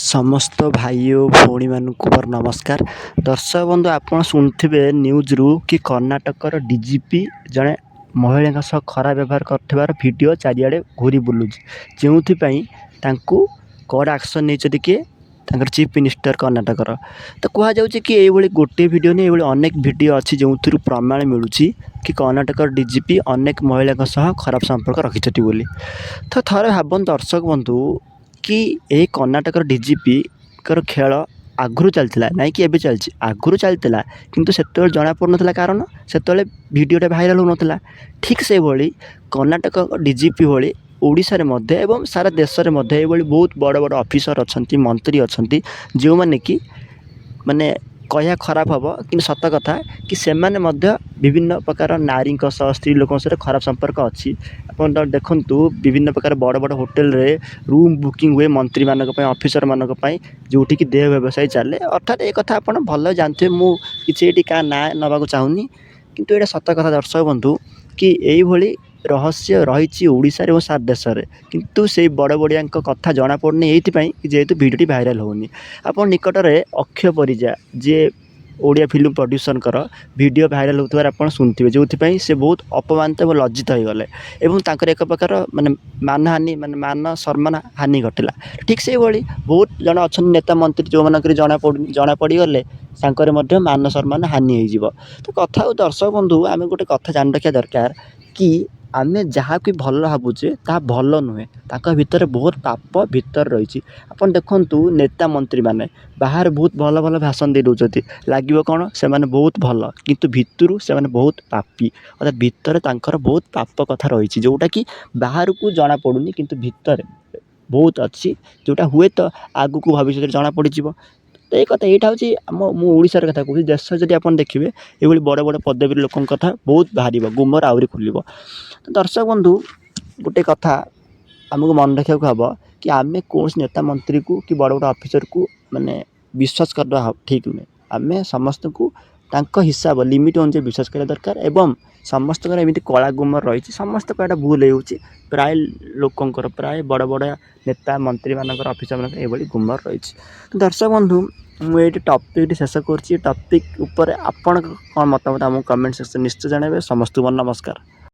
समस्त भाई और भौणी मानक मोर नमस्कार। दर्शक बंधु आप शुणुवे न्यूज रु कि कर्णाटकर डीजीपी जड़े महिला सह खराब व्यवहार कर भिड चारिड़े घूरी बुलूँ जो कड़ा एक्शन नहीं किए चीफ मिनिस्टर कर्णाटकर। तो कहुच्छे कि ये गोटे भिड नहीं ये अनेक भिड अच्छी जो प्रमाण मिलूँ कि कर्णाटकर डीजीपी अनेक महिला सह खराब संपर्क रखिंट बोली। तो थे भावन दर्शक बंधु कि यही कर्णाटकर डीजीपी कर खेल आगु चलता ना कि एवं चलती आगु चलता किंतु से जना पड़ना कारण से भिडटा भाइराल हो नाला। ठीक से भाई कर्णाटक डीजीपी भाई ओडिशा रे मध्य एवं सारा देश में ये बहुत बड़ बड़ ऑफिसर अच्छा मंत्री अच्छा जो मैंने कि माने कह खराब हम कि सत कथा कि सेमाने मध्य विभिन्न प्रकार नारी स्त्री लोक सहित खराब संपर्क अच्छी। आप देखु विभिन्न प्रकार बड़ बड़ होटेल रे रूम बुकिंग हुए मंत्री मानक ऑफिसर मानक जोटि कि देह व्यवसाय चले। अर्थात एक कथा आप भल जानते मुझे ये क्या ना नवाक चाहूनी किंतु ये सत कथा दर्शक बंधु कि यही रहस्य रही ओडिशा और सारा देश में किंतु से बड़ बड़िया कथा जना पड़नी ये जेहेतु भिडियो भाइराल होनी। आप निकट में अक्षय परिजा जे ओडिया फिल्म प्रोड्यूसर कर वीडियो भाइराल होता आप शुणुवे जो से बहुत अपमानित और लज्जित हो गले और एक प्रकार माने मानहानि माने मान सम्मान हानि घटला। ठीक से भाई बहुत जन अच्छा नेता मंत्री जो मानक जना पड़गले मान सम्मान हानि हो। तो कथा दर्शक बंधु आम गोटे कथा जान रखा दरकार कि आमे जहाँ कि भल भावुचे ता भल नुहे भितर बहुत पाप भितर रही। आपन देखंतु नेता मंत्री माने बाहर बहुत भल भल भाषण दे दौरान लगे कौन से माने बहुत भल किंतु भितरु से माने बहुत पापी अर्थात भितर तांकर बहुत पाप कथा रही जोटा कि बाहर को जना पड़ुनी किंतु भितर बहुत अच्छी जोटा हुए तो आगु को भविष्य जना पड़। तो ये कथा यहाँ हूँ ओडिशार कथा कहूँ देश जदि आप देखिए ये बड़ बड़ पदवी लोक कथा बहुत बाहर गुमर आहरी खुल। तो दर्शक बंधु गोटे कथा आमको मन रखा हम कि आम कौन नेता मंत्री को कि बड़ बड़ ऑफिसर को माने विश्वास करना ठीक नुहे। आम समस्त को हिसाब लिमिट अनुसार विश्वास करा दरकार एवं समस्त एमती कला गुमर रही समस्त यहाँ भूल हो प्राय लोकंर प्राय बड़ बड़ नेता मंत्री मानकर ऑफिसर मान ये गुमर रही। तो दर्शक बंधु मुझे टॉपिक शेष कर टॉपिक उपर आपण कौन मतामत आम कमेंट सेक्शन निश्चय जनइबे। समस्त नमस्कार।